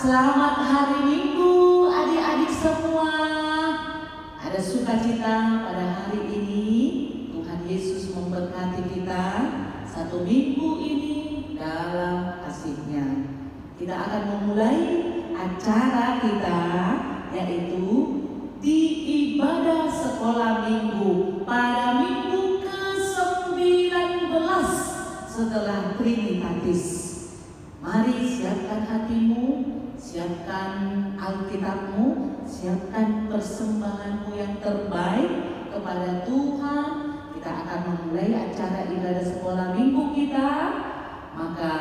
Selamat hari Minggu adik-adik semua. Ada sukacita pada hari ini. Tuhan Yesus memberkati kita satu minggu ini dalam kasih-Nya. Kita akan memulai acara kita, yaitu di ibadah sekolah minggu pada minggu ke-19 setelah Trinitatis. Mari siapkan hatimu, siapkan Alkitabmu, siapkan persembahanmu yang terbaik kepada Tuhan. Kita akan memulai acara ibadah sekolah minggu kita. Maka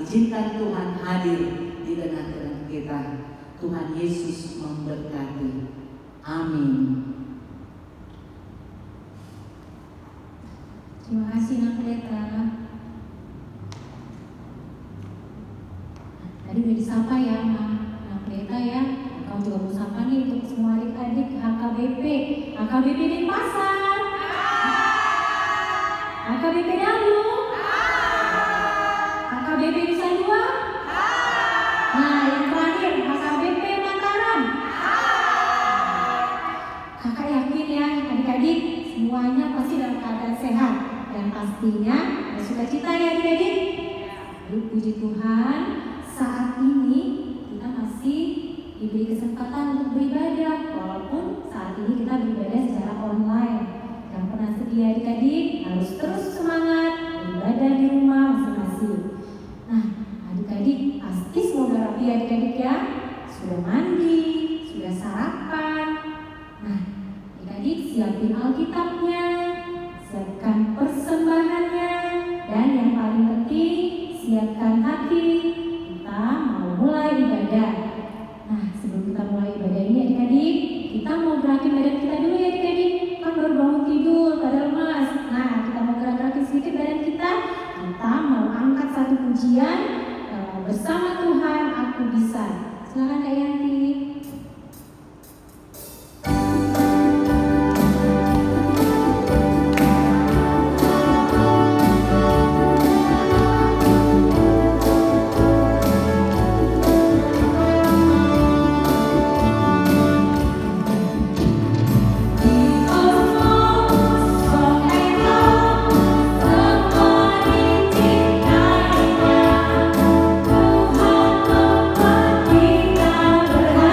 izinkan Tuhan hadir di tengah-tengah kita. Tuhan Yesus memberkati. Amin. Terima kasih Nak Pendeta. Tadi udah disapa ya Nak Pendeta ya. Kau juga mau sapa nih untuk semua adik-adik HKBP. HKBP Denpasar. HKBP Dalu. HKBP Nusa Dua. Nah yang terakhir HKBP Mataram. Kakak yakin ya adik-adik semuanya pasti dalam keadaan sehat. Dan pastinya ada sukacita ya adik-adik. Puji Tuhan, saat ini kita masih diberi kesempatan untuk beribadah, walaupun saat ini kita beribadah secara online. Yang pernah sedia adik-adik harus terus semangat beribadah di rumah masing-masing. Nah, adik-adik pasti semoga rapi adik-adik ya. Sudah mandi, sudah sarapan. Nah, adik-adik siapin Alkitabnya, siapkan persembahannya, dan yang paling penting siapkan hati. Kita mau mulai ibadah. Nah, sebelum kita mulai ibadah ini adik-adik, kita mau gerakin badan kita dulu ya adik-adik. Kan baru bangun tidur pada lemas. Nah, kita mau gerak-gerakin sedikit badan kita. Kita mau angkat satu pujian, bersama Tuhan aku bisa. Silakan Kak Yanti. Tuhan memperhatikan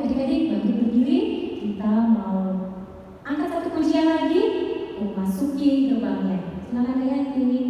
adik-adik bangkit berdiri. Kita mau angkat satu pujian lagi, memasuki gerbangnya. Silakan Kak Yanti.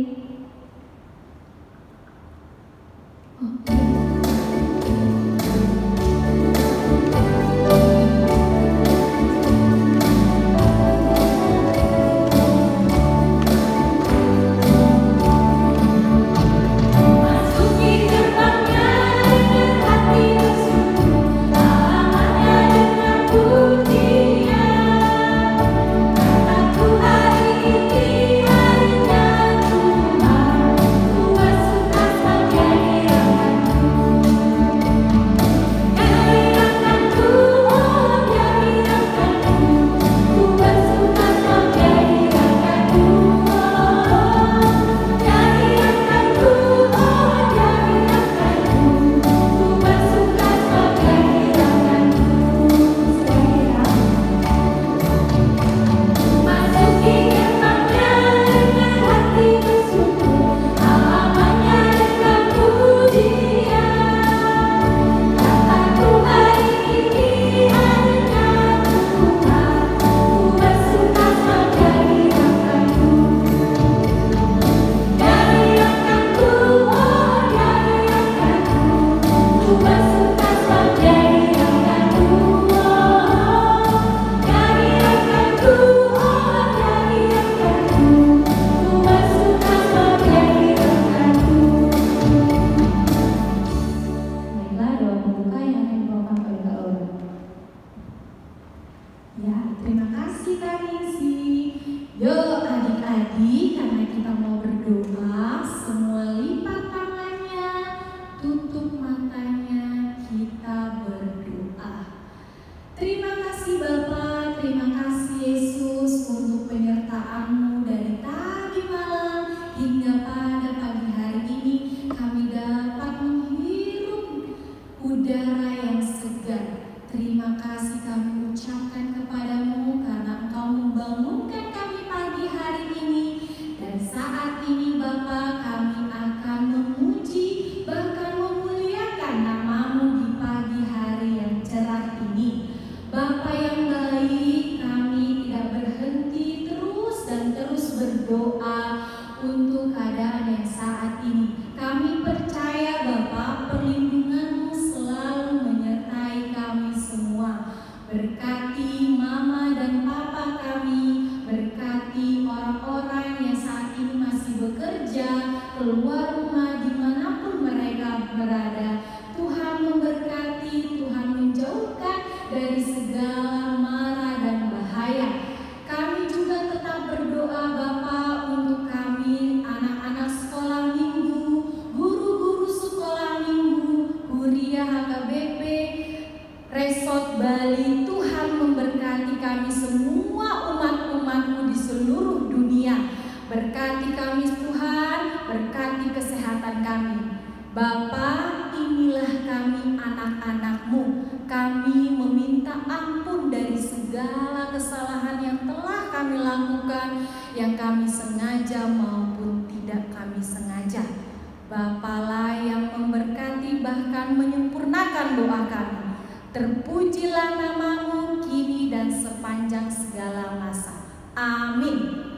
Terpujilah nama-Mu kini dan sepanjang segala masa. Amin.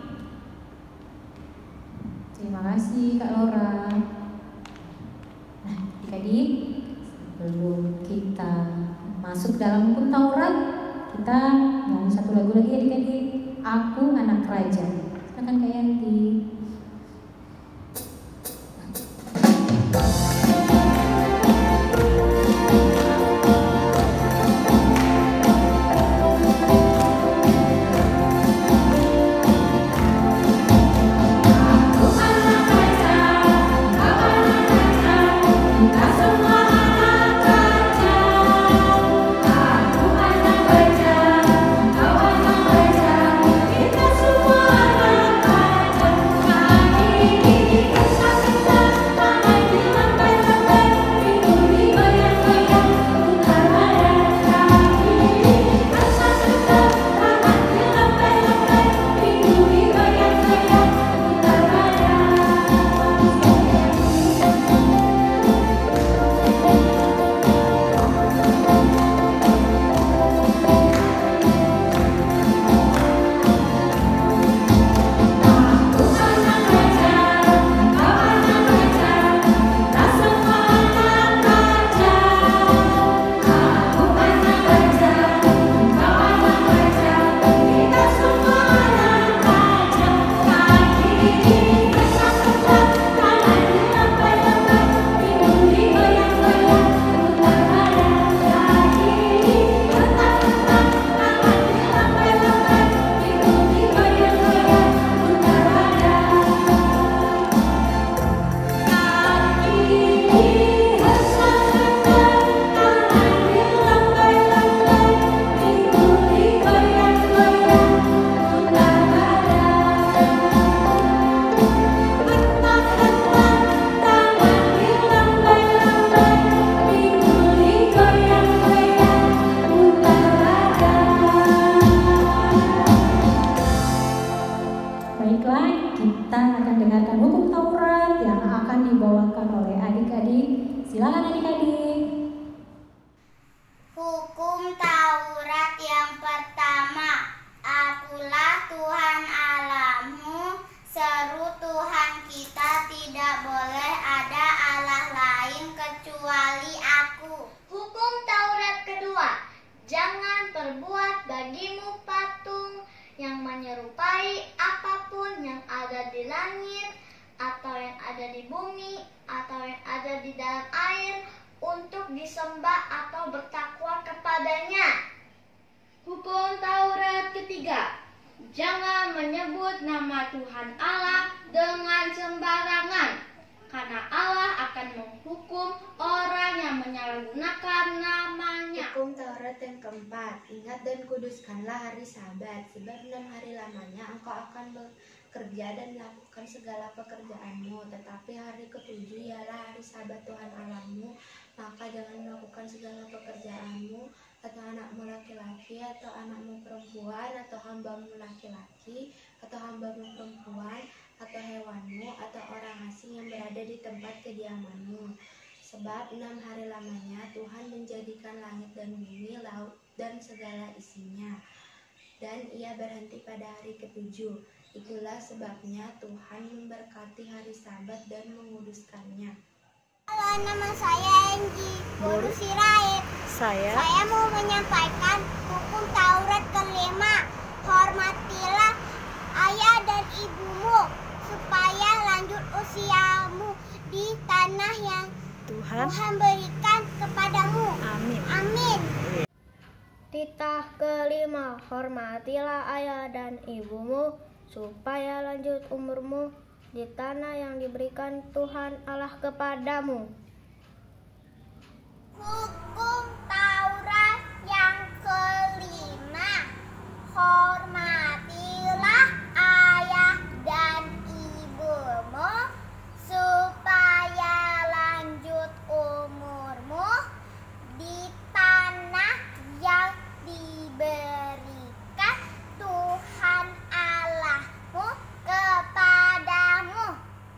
Terima kasih Kak Laura. Nah, adik-adik, sebelum kita masuk dalam hukum Taurat, kita nyanyi satu lagu lagi adik-adik. Aku Anak Raja. Silakan Kak Yanti. Kita semua anak raja. Jangan perbuat bagimu patung yang menyerupai apapun yang ada di langit, atau yang ada di bumi, atau yang ada di dalam air, untuk disembah atau bertakwa kepadanya. Hukum Taurat ketiga, jangan menyebut nama Tuhan Allah dengan sembarangan, karena Allah akan menghukum orang yang menyalahgunakan namanya. Hukum Taurat yang keempat, ingat dan kuduskanlah hari Sabat, sebab 6 hari lamanya engkau akan bekerja dan melakukan segala pekerjaanmu, tetapi hari ke-7 ialah hari Sabat Tuhan Allahmu, maka jangan melakukan segala pekerjaanmu, atau anakmu laki-laki, atau anakmu perempuan, atau hambamu laki-laki, atau hambamu perempuan, atau hewanmu, atau orang asing yang berada di tempat kediamanmu. Sebab 6 hari lamanya Tuhan menjadikan langit dan bumi, laut dan segala isinya, dan Ia berhenti pada hari ke-7. Itulah sebabnya Tuhan memberkati hari Sabat dan menguduskannya. Halo, nama saya Enji Boru Sirait. Saya mau menyampaikan hukum Taurat kelima. Hormatilah ayah dan ibumu, supaya lanjut usiamu di tanah yang Tuhan berikan kepadamu. Amin. Amin. Titah kelima, hormatilah ayah dan ibumu, supaya lanjut umurmu di tanah yang diberikan Tuhan Allah kepadamu. Hukum Taurat yang kelima, hormatilah ayah dan ibumu, supaya lanjut umurmu di tanah yang diberikan Tuhan Allahmu kepadamu.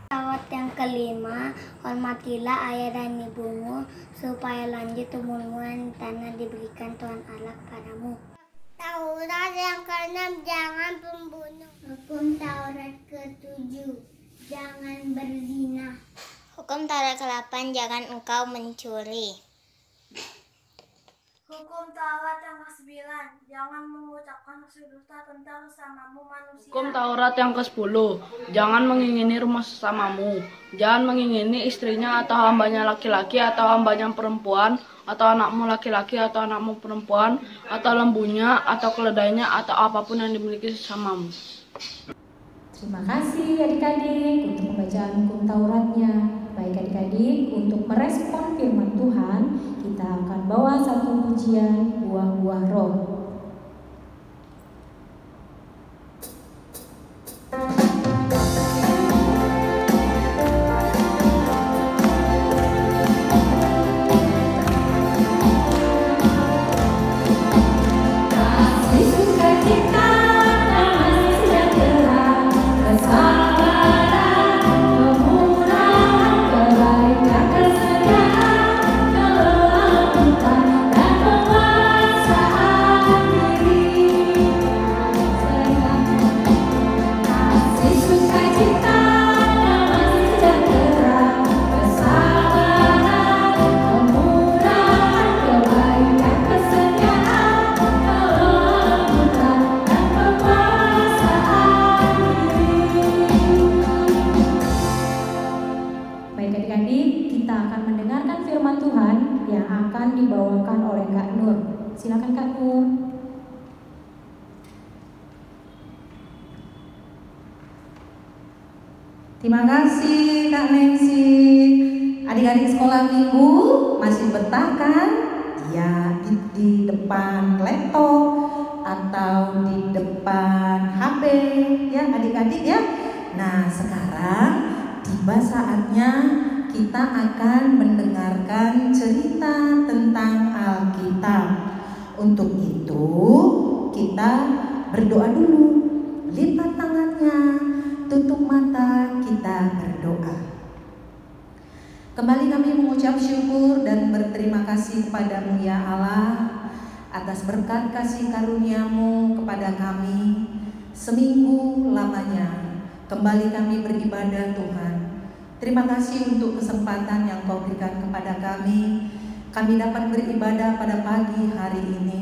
Taurat yang kelima, hormatilah ayah dan ibumu, supaya lanjut umurmu di tanah diberikan Tuhan Allah kepadamu. Taurat yang keenam, jangan membunuh. Hukum Taurat ke-7, jangan berzina. Hukum Taurat ke-8, jangan engkau mencuri. Hukum Taurat yang ke-9, jangan mengucapkan dusta tentang sesamamu manusia. Hukum Taurat yang ke-10, jangan mengingini rumah sesamamu. Jangan mengingini istrinya atau hambanya laki-laki atau hambanya perempuan, atau anakmu laki-laki atau anakmu perempuan, atau lembunya atau keledainya atau apapun yang dimiliki sesamamu. Terima kasih adik-adik untuk pembacaan hukum Tauratnya. Baik adik-adik, untuk merespon firman Tuhan, kita akan bawa satu pujian buah-buah roh. Silakan Kak Nur. Terima kasih Kak Nancy. Adik-adik sekolah minggu masih betah kan? Ya, di depan laptop atau di depan HP ya adik-adik ya. Nah, sekarang tiba saatnya kita akan mendengarkan cerita tentang Alkitab. Untuk itu kita berdoa dulu. Lipat tangannya, tutup mata, kita berdoa. Kembali kami mengucap syukur dan berterima kasih kepadamu ya Allah, atas berkat kasih karunia-Mu kepada kami seminggu lamanya. Kembali kami beribadah Tuhan. Terima kasih untuk kesempatan yang Kau berikan kepada kami. Kami dapat beribadah pada pagi hari ini.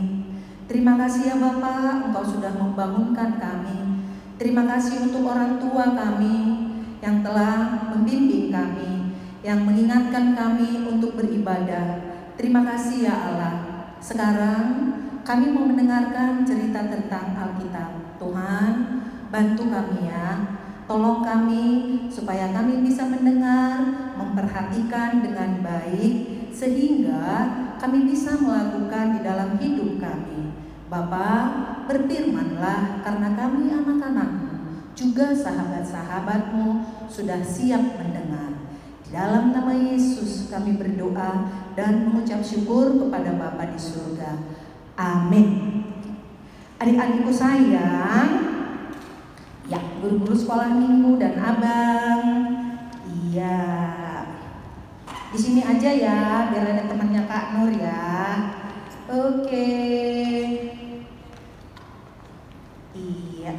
Terima kasih ya Bapak, Engkau sudah membangunkan kami. Terima kasih untuk orang tua kami yang telah membimbing kami, yang mengingatkan kami untuk beribadah. Terima kasih ya Allah. Sekarang kami mau mendengarkan cerita tentang Alkitab. Tuhan, bantu kami ya. Tolong kami supaya kami bisa mendengar, memperhatikan dengan baik, sehingga kami bisa melakukan di dalam hidup kami. Bapa, berfirmanlah, karena kami anak-anak-Mu, juga sahabat-sahabat-Mu sudah siap mendengar. Di dalam nama Yesus kami berdoa dan mengucap syukur kepada Bapa di surga. Amin. Adik-adikku sayang, ya guru-guru sekolah minggu dan abang, iya, di sini aja ya, biar ada temannya Kak Nur ya. Oke. Iya.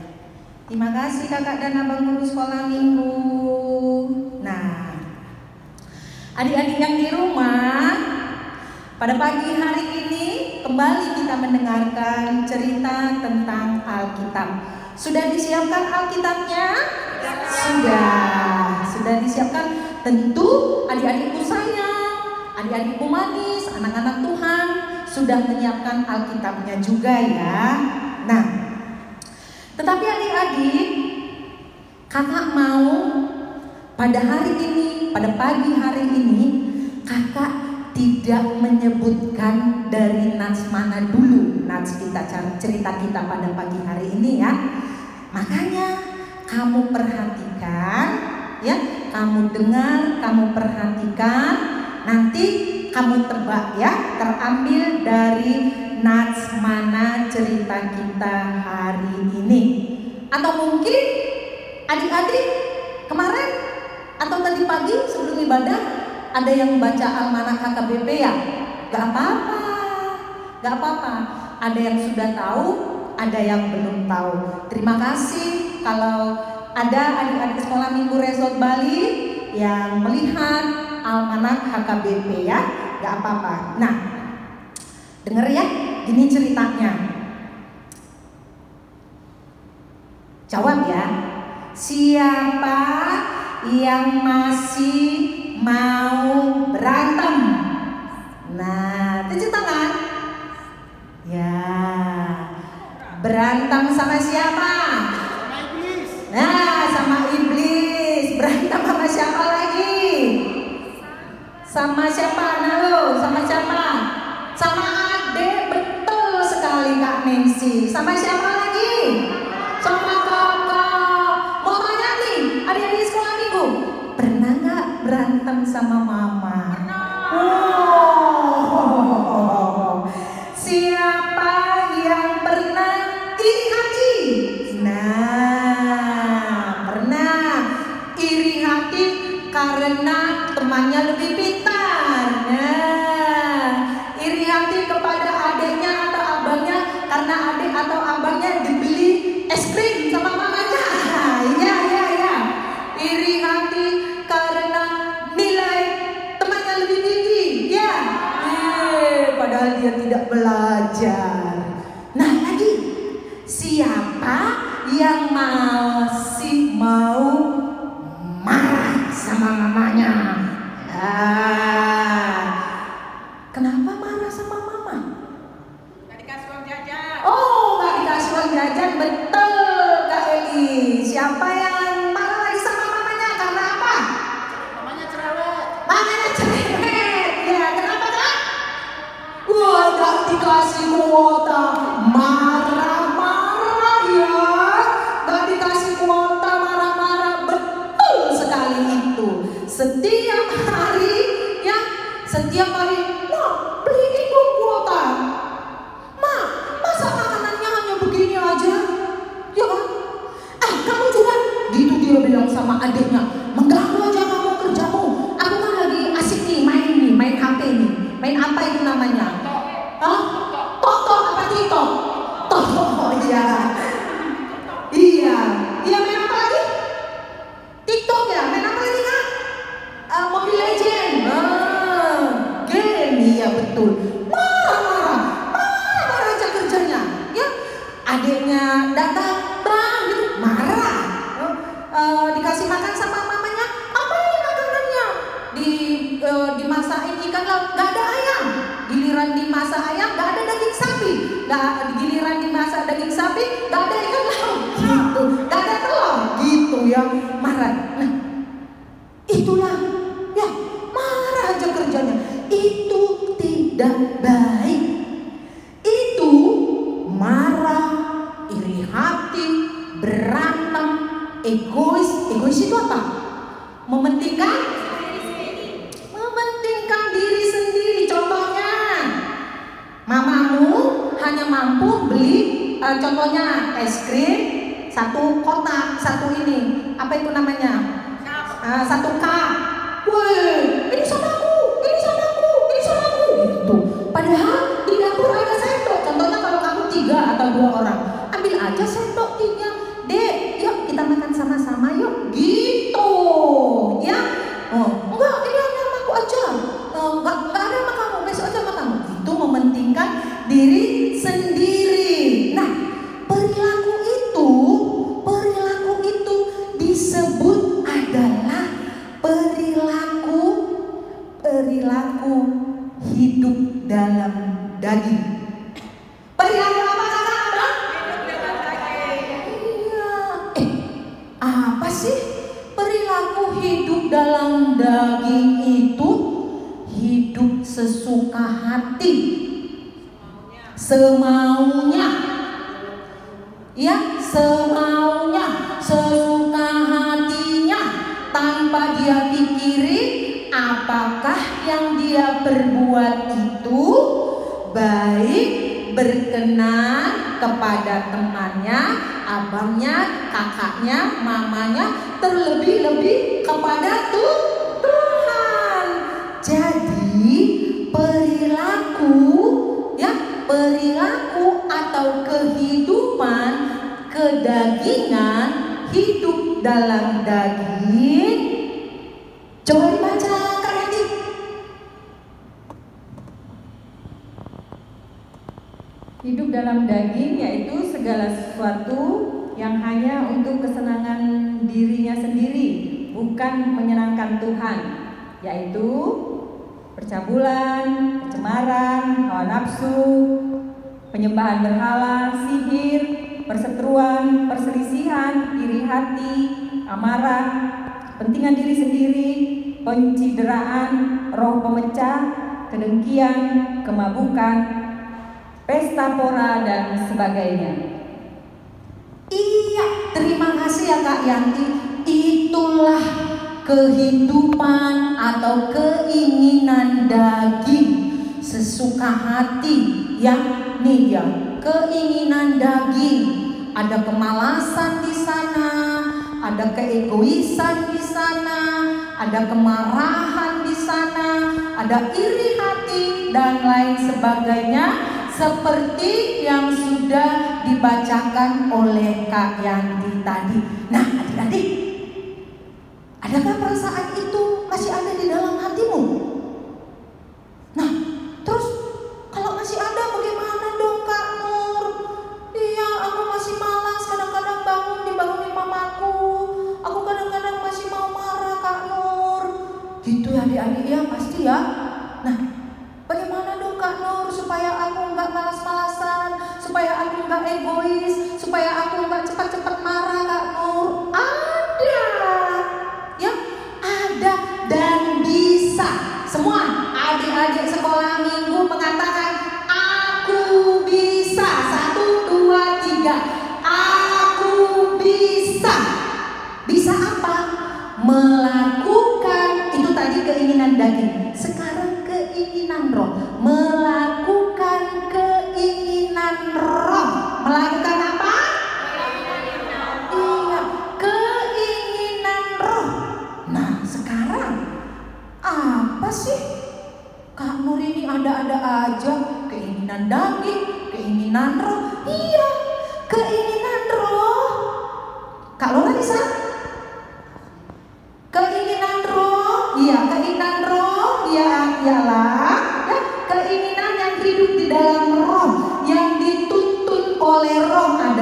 Terima kasih kakak dan abang guru sekolah minggu. Nah, adik-adik yang di rumah, pada pagi hari ini kembali kita mendengarkan cerita tentang Alkitab. Sudah disiapkan Alkitabnya? Sudah disiapkan. Tentu adik-adikku sayang, adik-adikku manis, anak-anak Tuhan sudah menyiapkan Alkitabnya juga ya. Nah, tetapi adik-adik, kakak mau pada hari ini, pada pagi hari ini, kakak tidak menyebutkan dari nats mana dulu, nats kita, cerita kita pada pagi hari ini ya. Makanya kamu perhatikan ya, kamu dengar, kamu perhatikan, nanti kamu tebak ya, terambil dari nats mana cerita kita hari ini. Atau mungkin adik-adik kemarin atau tadi pagi sebelum ibadah ada yang baca almanak HKBP ya? Gak apa-apa. Ada yang sudah tahu, ada yang belum tahu. Terima kasih kalau ada adik-adik sekolah minggu Resort Bali yang melihat almanak HKBP ya. Gak apa-apa. Nah, denger ya, ini ceritanya. Jawab ya. Siapa yang masih mau berantem? Nah, tunjuk tangan. Ya. Berantem sama siapa? Sama iblis. Nah, sama iblis. Berantem sama siapa lagi? Sama siapa? Nalo, sama siapa? Sama adek, betul sekali Kak Nancy. Sama siapa lagi? Sama kakak. Mau tanya nih, adik-adik sekolah minggu, pernah gak berantem sama mama? Oh, siapa yang pernah iri hati? Nah, pernah iri hati karena temannya lebih pintar. Nah, iri hati kepada adiknya atau abangnya karena adik atau abangnya dibeli es krim sama mamanya. Iya. Iri hati karena nilai temannya lebih tinggi. Ya. Padahal dia tidak belajar. Nah, lagi siapa yang masih mau marah sama mamanya? Kenapa marah sama mama? Gak dikasih uang jajan. Oh, gak dikasih uang jajan, betul Kak Eli. Siapa yang marah lagi sama mamanya? Karena apa? Namanya cerewet. Mamanya cerewet. Ya, kenapa Kak? Wah, gak dikasih kuota, marah-marah ya. Gak dikasih kuota, marah-marah, betul sekali itu. Setiap hari ya, setiap hari, Mak, beliin dong kuota. Mak, masa makanannya hanya begini aja? Ya kan? Kamu juga gitu dia bilang sama adiknya. Mengganggu aja kamu kerjamu. Aku kan lagi asik nih, main HP nih. Main apa itu namanya? Hah? Tok apa TikTok? Tok, iya. Iya, main apa lagi? TikTok ya, main apa lagi Kak? Mobile Legend. Game, iya betul. Marah aja kerjanya. adiknya datang gitu, marah. Dikasih makan sama mamanya, apa ini makanannya? Dimasakin ikan laut, gak ada ayam. Giliran dimasak ayam, gak ada daging sapi. Giliran dimasak daging sapi, gak ada ikan laut. Gitu, gak ada telur. Gitu ya, marah. Nah, itulah ya, marah aja kerjanya. Itu tidak baik. Itu marah, iri hati, berantem, egois. Egois itu apa? Mementingkan diri sendiri. Contohnya, mamamu hanya mampu beli contohnya es krim satu kotak, satu ini, apa itu namanya? Satu cup. Woi, ini sama aku, ini sama aku, ini sama aku. Gitu. Padahal di dapur ada sendok. Contohnya kalau kamu 3 atau 2 orang, ambil aja sendok 3. Dek, yuk kita makan sama-sama yuk. Gitu. Ya. Oh, enggak, ini hanya sama aku aja. Enggak ada sama kamu, besok aja sama kamu. Itu mementingkan diri sendiri. Nah, perilaku itu disebut adalah perilaku hidup dalam daging. Perilaku apa kakak? Hidup dalam daging. Iya. Apa sih perilaku hidup dalam daging itu? Hidup sesuka hati, semaunya, ya, semaunya, sesuka hatinya, tanpa dia pikirin apakah yang dia perbuat itu baik, berkenan kepada temannya, abangnya, kakaknya, mamanya, terlebih-lebih kepada Tuhan. Jadi perilaku atau kehidupan kedagingan, hidup dalam daging. Coba dibaca Kak Yati. Hidup dalam daging yaitu segala sesuatu yang hanya untuk kesenangan dirinya sendiri, bukan menyenangkan Tuhan, yaitu percabulan, pencemaran, hawa nafsu, penyembahan berhala, sihir, perseteruan, perselisihan, iri hati, amarah, kepentingan diri sendiri, pencideraan, roh pemecah, kedengkian, kemabukan, pesta pora, dan sebagainya. Iya, terima kasih ya Kak Yanti. Itulah kehidupan atau keinginan daging, sesuka hati, ya. Nih ya, keinginan daging. Ada kemalasan di sana, ada keegoisan di sana, ada kemarahan di sana, ada iri hati dan lain sebagainya, seperti yang sudah dibacakan oleh Kak Yanti tadi. Nah, adik-adik, adakah perasaan itu masih ada di dalam hatimu? Nah, terus kalau masih ada bagaimana dong Kak Nur? Iya, aku masih malas, kadang-kadang dibangunin mamaku. Aku kadang-kadang masih mau marah Kak Nur. Gitu ya adik-adik ya, pasti ya. Nah, bagaimana dong Kak Nur supaya aku nggak malas-malasan, supaya aku nggak egois, supaya aku nggak cepat-cepat marah Kak Nur? Ada, ya, ada dan bisa. Semua adik-adik sekolah minggu mengatakan aku bisa. 1, 2, 3. Aku bisa. Bisa apa? Melakukan, itu tadi keinginan daging. Sekarang keinginan roh. Melakukan keinginan roh. Melakukan apa? Iya, keinginan roh. Nah, sekarang apa sih? Kak Nur ini ada-ada aja. Keinginan daging, keinginan roh. Iya, keinginan roh. Kak Lola bisa? Keinginan roh, iya, keinginan roh, ya, ialah ya, keinginan yang hidup di dalam roh, yang dituntun oleh roh adalah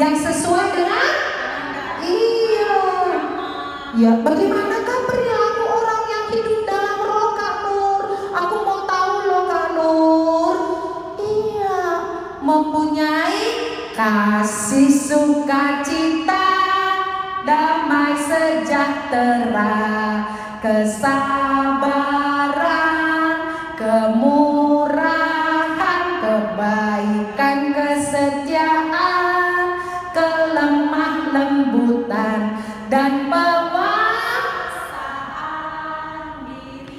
yang sesuai dengan iya, bagaimanakah perilaku orang yang hidup dalam roh, Kak Nur? Aku mau tahu loh, Kak Nur. Iya, mempunyai kasih, sukacita, damai sejahtera, kesabaran, kemurahan, kebaikan, kesetiaan, kelemah lembutan, dan penguasaan diri.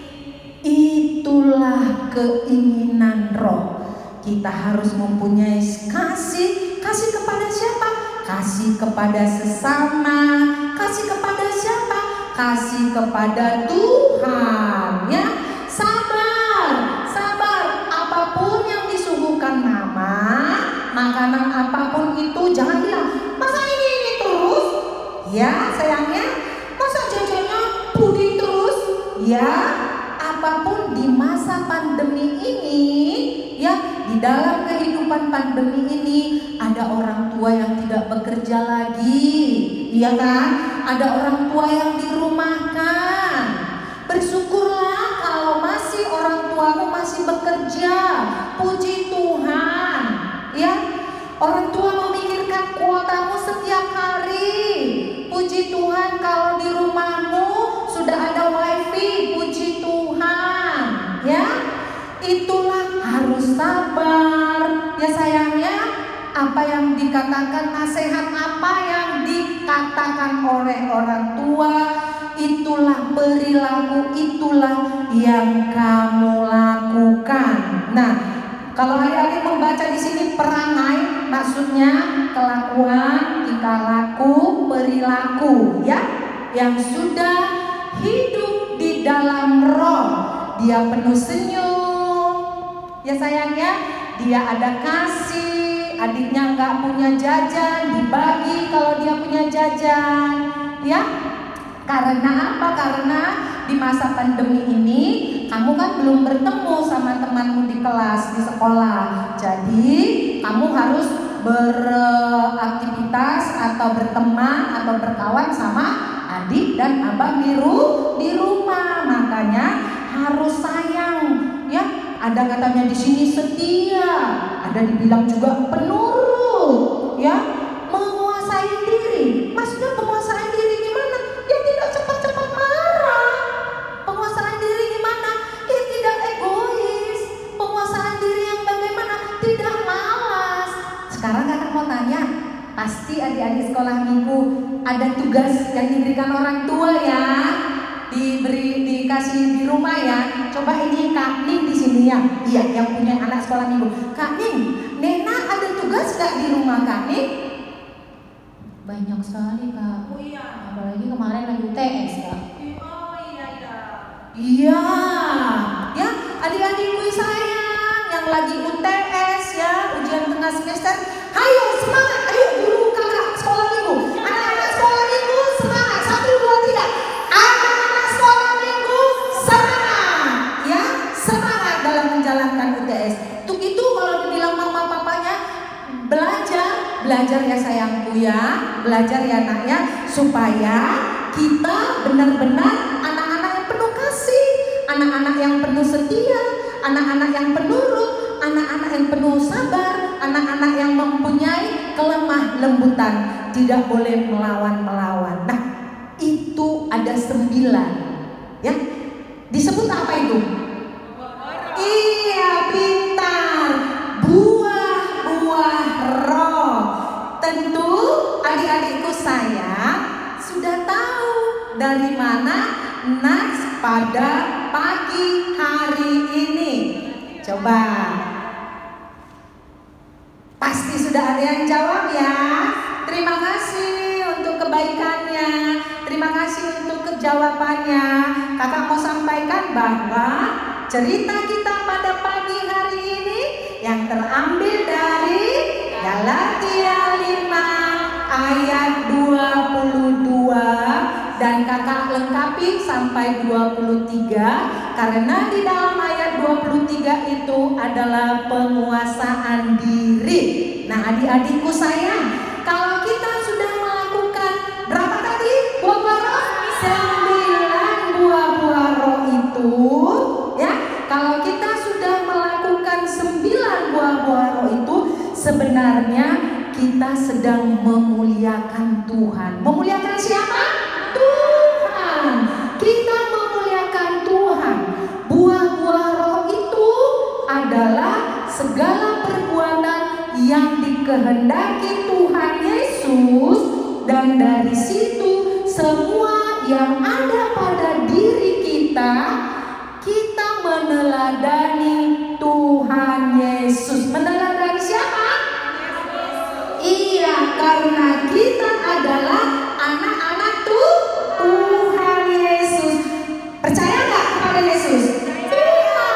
Itulah keinginan roh. Kita harus mempunyai kasih. Kasih kepada siapa? Kasih kepada sesama. Kasih kepada siapa? Kasih kepada Tuhan, ya. Sabar. Apapun yang disuguhkan mama, makanan apapun itu, jangan bilang, masa ini terus? Ya, sayangnya, masa jajannya puding terus? Ya, apapun di masa pandemi ini, ya, di dalam kehidupan pandemi ini ada orang tua yang tidak bekerja lagi, iya kan? Ada orang tua yang dirumahkan. Bersyukurlah kalau masih orang tuamu masih bekerja. Puji Tuhan, ya. Orang tua memikirkan kuotamu setiap hari. Puji Tuhan kalau di rumahmu sudah ada wifi. Puji Tuhan, ya. Itulah harus sabar, ya sayangnya. Apa yang dikatakan, nasihat apa yang dikatakan oleh orang tua, itulah perilaku, itulah yang kamu lakukan. Nah, kalau adik-adik membaca di sini perangai, maksudnya kelakuan, tingkah laku, perilaku, ya, yang sudah hidup di dalam roh. Dia penuh senyum, ya sayangnya. Dia ada kasih, adiknya nggak punya jajan, dibagi kalau dia punya jajan, ya. Karena apa? Karena di masa pandemi ini kamu kan belum bertemu sama temanmu di kelas, di sekolah. Jadi kamu harus beraktivitas atau berteman atau berkawan sama adik dan abang di rumah. Makanya harus sayang, ya. Ada katanya di sini setia, ada dibilang juga penurut, ya, menguasai diri. Maksudnya penguasaan diri gimana? Ya tidak cepat-cepat marah. Penguasaan diri gimana? Ya tidak egois. Penguasaan diri yang bagaimana? Tidak malas. Sekarang kakak mau tanya, pasti adik-adik sekolah minggu ada tugas yang diberikan orang tua, ya. Dikasih di rumah, ya. Coba ini Kak Ning di sini, ya. Iya, yang punya anak sekolah minggu. Kak Ning, Nena ada tugas gak di rumah Kak Ning? Banyak sekali, Kak. Oh iya. Apalagi kemarin lagi UTS, Kak. Oh iya. Iya, ya, adik-adikku sayang yang lagi UTS, ya, ujian tengah semester. Ayo semangat, ayo guru kakak sekolah minggu. Anak-anak sekolah minggu semangat. 1, 2, 3. Anak-anak sekolah minggu semangat, ya, semangat dalam menjalankan UTS. Untuk itu kalau dibilang mama papanya belajar ya sayangku, ya, belajar ya anaknya, supaya kita benar-benar anak-anak yang penuh kasih, anak-anak yang penuh setia, anak-anak yang penurut, anak-anak yang penuh sabar, anak-anak yang mempunyai kelemah lembutan, tidak boleh melawan-melawan. Nah, itu ada 9, ya. Disebut apa itu? Iya, pintar. Buah-buah roh. Tentu adik-adikku sayang sudah tahu dari mana nas pada pagi hari ini. Coba. Pasti sudah ada yang jawab, ya. Terima kasih untuk kebaikannya. Terima kasih untuk kejawabannya. Kakak mau sampaikan bahwa cerita kita pada pagi hari ini yang terambil dari Galatia 5 ayat 22, dan kakak lengkapi sampai 23, karena di dalam ayat 23 itu adalah penguasaan diri. Nah, adik-adikku sayang, Kalau kita sudah melakukan berapa tadi buah-buah roh? 9 buah-buah roh itu, ya. Kalau kita sudah melakukan 9 buah-buah roh itu, sebenarnya kita sedang memuliakan Tuhan. Memuliakan siapa? Tuhan. Kita memuliakan Tuhan. Buah-buah roh itu adalah segala perbuatan yang dikehendaki Tuhan Yesus, dan dari situ semua yang ada pada diri kita, kita meneladani Tuhan Yesus. Meneladani siapa? Iya, karena kita adalah anak-anak Tuhan Yesus. Percaya nggak kepada Yesus? Iya.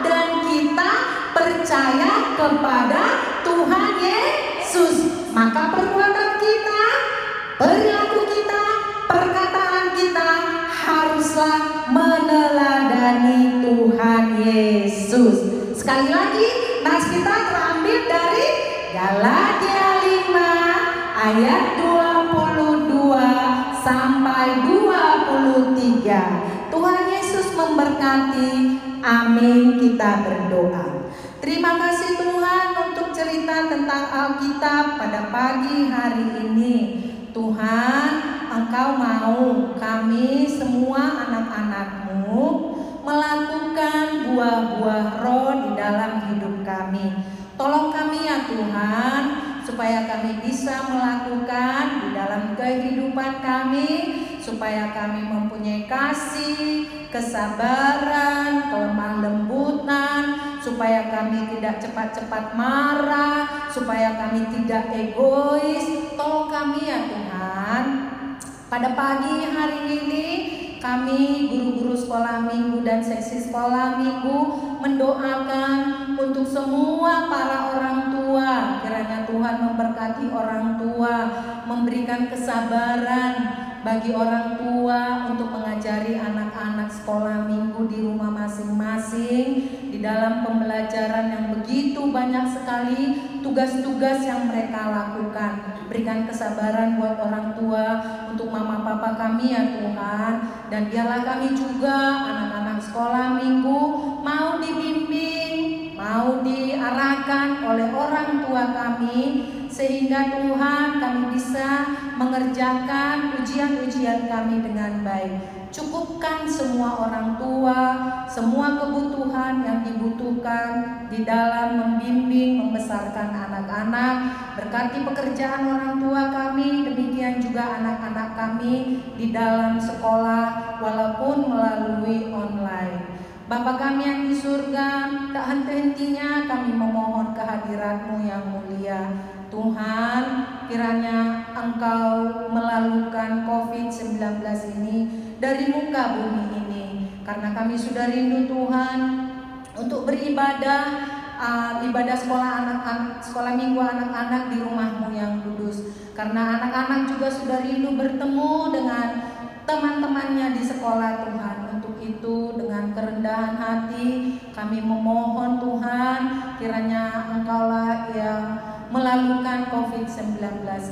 Dan kita percaya kepada Tuhan Yesus. Maka perbuatan kita, perilaku kita, perkataan kita haruslah meneladani Tuhan Yesus. Sekali lagi, nas kita terambil dari Galatia 5 ayat 22 sampai 23. Tuhan Yesus memberkati. Amin. Kita berdoa. Terima kasih Tuhan untuk cerita tentang Alkitab pada pagi hari ini. Tuhan, Engkau mau kami semua anak-anak-Mu melakukan buah-buah roh di dalam hidup kami. Tolong kami ya Tuhan, supaya kami bisa melakukan di dalam kehidupan kami, supaya kami mempunyai kasih, kesabaran, kelemah lembutan, supaya kami tidak cepat-cepat marah, supaya kami tidak egois. Tolong kami ya Tuhan. Pada pagi hari ini kami guru-guru sekolah minggu dan seksi sekolah minggu mendoakan untuk semua para orang tua. Kiranya Tuhan memberkati orang tua, memberikan kesabaran bagi orang tua untuk mengajari anak-anak sekolah minggu di rumah masing-masing, di dalam pembelajaran yang begitu banyak sekali tugas-tugas yang mereka lakukan. Berikan kesabaran buat orang tua, untuk mama papa kami ya Tuhan. Dan biarlah kami juga anak-anak sekolah minggu mau dibimbing, mau diarahkan oleh orang tua kami, sehingga Tuhan kami bisa mengerjakan ujian-ujian kami dengan baik. Cukupkan semua orang tua, semua kebutuhan yang dibutuhkan di dalam membimbing, membesarkan anak-anak. Berkati pekerjaan orang tua kami, demikian juga anak-anak kami di dalam sekolah walaupun melalui online. Bapa kami yang di surga, tak henti-hentinya kami memohon kehadirat-Mu yang mulia. Tuhan, kiranya Engkau melalukan COVID-19 ini dari muka bumi ini, karena kami sudah rindu Tuhan untuk beribadah, ibadah sekolah minggu anak-anak di rumah-Mu yang kudus. Karena anak-anak juga sudah rindu bertemu dengan teman-temannya di sekolah Tuhan. Untuk itu dengan kerendahan hati kami memohon Tuhan, kiranya Engkaulah yang melalukan COVID-19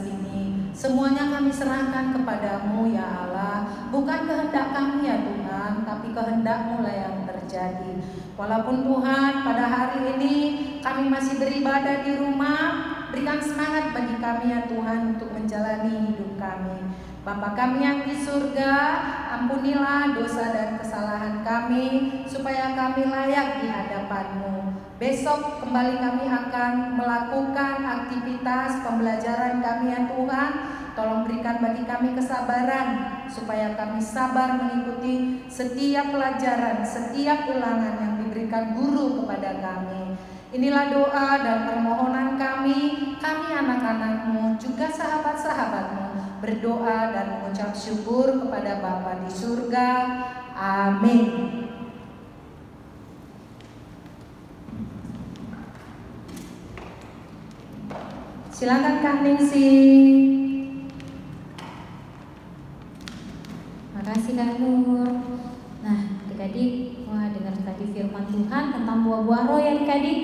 ini. Semuanya kami serahkan kepadamu ya Allah. Bukan kehendak kami ya Tuhan, tapi kehendak-Mu lah yang terjadi. Walaupun Tuhan pada hari ini kami masih beribadah di rumah, berikan semangat bagi kami ya Tuhan untuk menjalani hidup kami. Bapa kami yang di surga, ampunilah dosa dan kesalahan kami, supaya kami layak di hadapan-Mu. Besok kembali kami akan melakukan aktivitas pembelajaran kami ya Tuhan. Tolong berikan bagi kami kesabaran, supaya kami sabar mengikuti setiap pelajaran, setiap ulangan yang diberikan guru kepada kami. Inilah doa dan permohonan kami anak-anak-Mu, juga sahabat-sahabat-Mu, berdoa dan mengucap syukur kepada Bapa di surga. Amin. Silakan Kak Ningsi. Makasih Kak Nur. Nah, adik-adik, wah dengar tadi firman Tuhan tentang buah-buah roh ya adik-adik.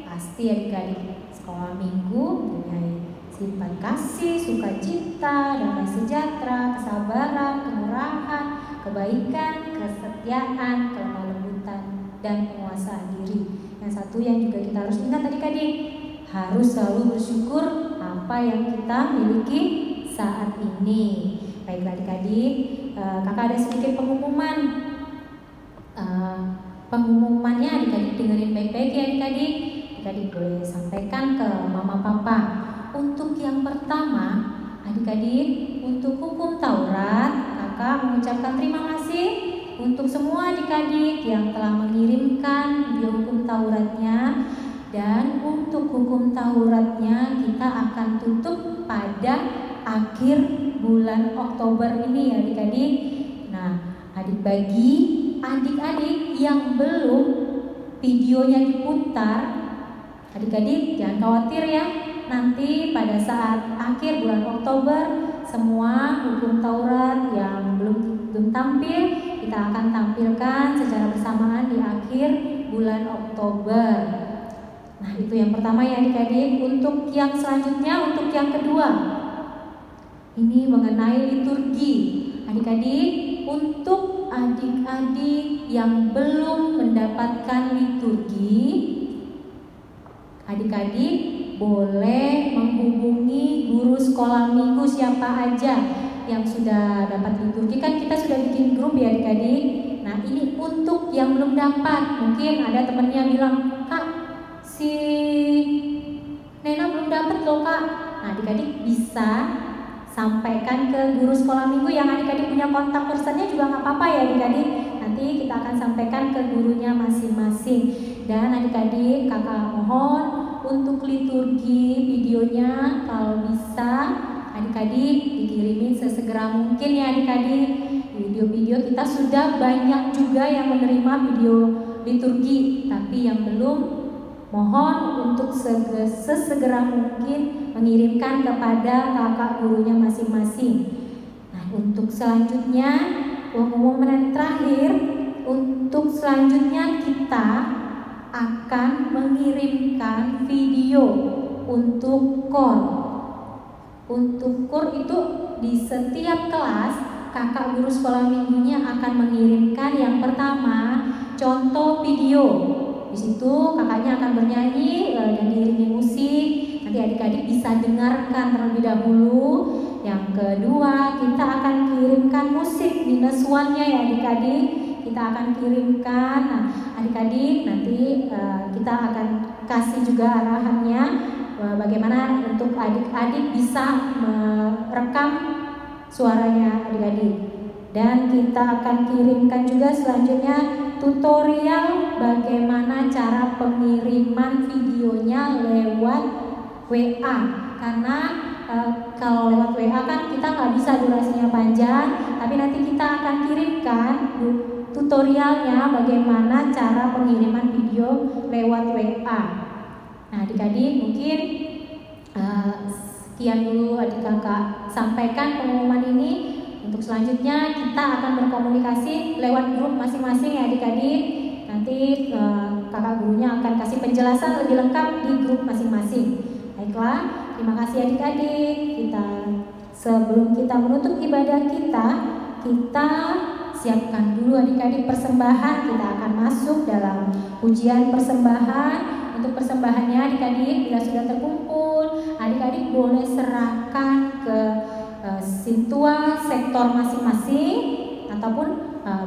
Pasti adik-adik sekolah minggu punya simpan kasih, sukacita, damai sejahtera, kesabaran, kemurahan, kebaikan, kesetiaan, kelemah lembutan, dan penguasaan diri. Yang satu yang juga kita harus ingat adik-adik, harus selalu bersyukur apa yang kita miliki saat ini. Baiklah adik-adik, kakak ada sedikit pengumuman. Pengumumannya adik-adik dengerin baik-baik ya adik-adik. Adik-adik boleh sampaikan ke mama papa. Untuk yang pertama, adik-adik, untuk hukum Taurat, kakak mengucapkan terima kasih untuk semua adik-adik yang telah mengirimkan video hukum Tauratnya. Dan untuk hukum Tauratnya kita akan tutup pada akhir bulan Oktober ini ya adik-adik. Nah, bagi adik-adik yang belum videonya diputar, adik-adik jangan khawatir ya. Nanti pada saat akhir bulan Oktober, semua hukum Taurat yang belum tampil kita akan tampilkan secara bersamaan di akhir bulan Oktober. Nah, itu yang pertama ya adik-adik. Untuk yang selanjutnya, untuk yang kedua, ini mengenai liturgi. Adik-adik, untuk adik-adik yang belum mendapatkan liturgi, adik-adik boleh menghubungi guru sekolah minggu siapa aja yang sudah dapat liturgi. Kan kita sudah bikin grup ya adik-adik. Nah, ini untuk yang belum dapat. Mungkin ada temennya bilang, "Kak, si Nena belum dapat loh Kak." Nah, adik-adik bisa sampaikan ke guru sekolah minggu yang adik-adik punya kontak personnya juga nggak apa-apa ya adik-adik. Nanti kita akan sampaikan ke gurunya masing-masing. Dan adik-adik, kakak mohon untuk liturgi videonya kalau bisa adik-adik dikirimin sesegera mungkin ya adik-adik. Video-video kita sudah banyak juga yang menerima video liturgi, tapi yang belum, mohon untuk sesegera mungkin mengirimkan kepada kakak gurunya masing-masing. Nah, untuk selanjutnya, pengumuman terakhir, untuk selanjutnya kita akan mengirimkan video untuk KOR. Untuk KOR itu di setiap kelas kakak guru sekolah minggunya akan mengirimkan yang pertama contoh video. Di situ kakaknya akan bernyanyi dan diiringi musik. Nanti adik-adik bisa dengarkan terlebih dahulu. Yang kedua, kita akan kirimkan musik -1-nya ya adik-adik. Kita akan kirimkan. Nah, adik-adik nanti kita akan kasih juga arahannya bagaimana untuk adik-adik bisa merekam suaranya adik-adik. Dan kita akan kirimkan juga selanjutnya tutorial bagaimana cara pengiriman videonya lewat WA. Karena kalau lewat WA kan kita nggak bisa durasinya panjang, tapi nanti kita akan kirimkan tutorialnya bagaimana cara pengiriman video lewat WA. Nah, adik-adik mungkin sekian dulu adik kakak sampaikan pengumuman ini. Untuk selanjutnya kita akan berkomunikasi lewat grup masing-masing ya adik-adik. Nanti kakak gurunya akan kasih penjelasan lebih lengkap di grup masing-masing. Baiklah, terima kasih adik-adik. Sebelum kita menutup ibadah kita siapkan dulu adik-adik persembahan. Kita akan masuk dalam pujian persembahan. Untuk persembahannya adik-adik bila sudah terkumpul, adik-adik boleh serahkan ke sintua sektor masing-masing, ataupun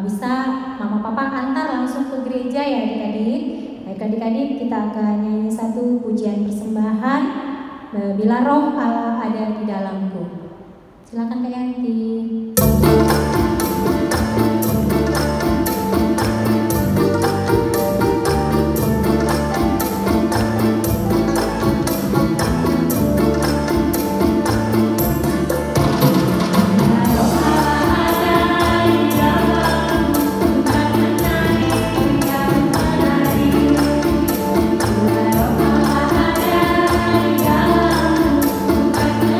bisa mama papa antar langsung ke gereja ya adik-adik. Baik adik-adik, kita akan nyanyi satu pujian persembahan, Bila Roh Allah Ada di Dalamku. Silakan Kak Yanti. Bila Roh Allah ada di dalamku, bukan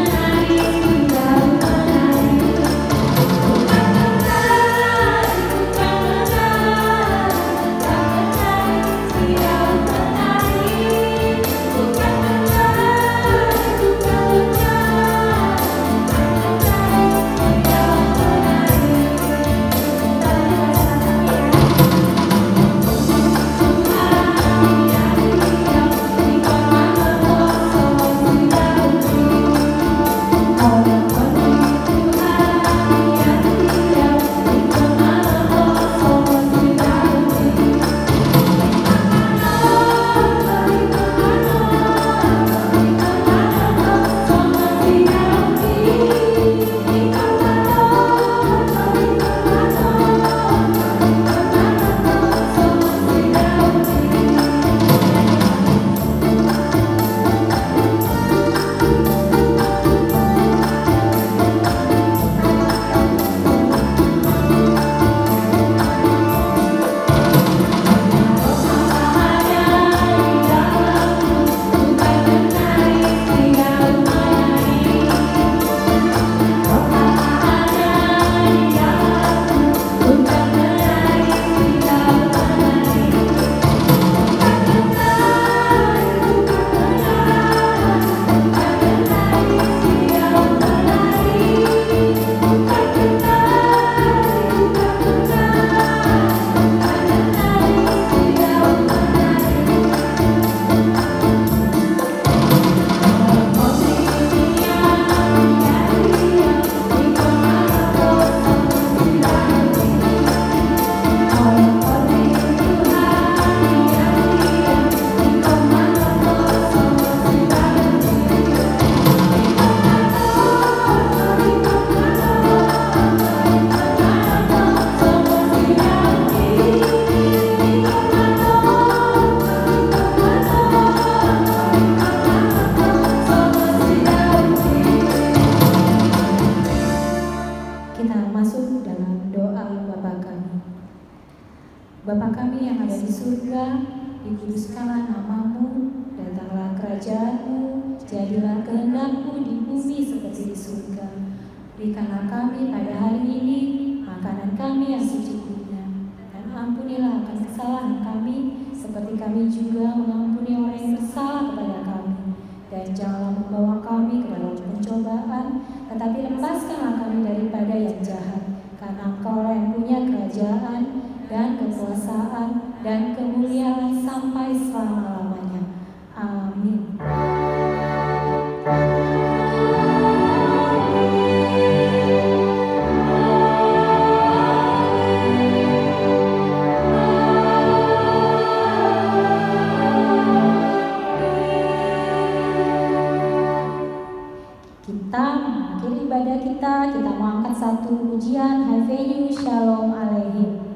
Bapa kami yang ada di surga, dikuduskanlah namamu, datanglah kerajaan-Mu, jadilah kehendak-Mu di bumi seperti di surga. Berikanlah kami pada hari ini makanan kami yang secukupnya, dan ampunilah akan kesalahan kami, seperti kami juga mengampuni orang yang bersalah kepada kami. Dan janganlah membawa kami ke dalam pencobaan, tetapi lepaskanlah kami daripada yang jahat. Karena Engkau yang punya kerajaan dan kekuasaan dan kemuliaan sampai selama-lamanya. Amin. Kita mengakhiri ibadah kita mau angkat satu pujian Haveyu Shalom Aleihim.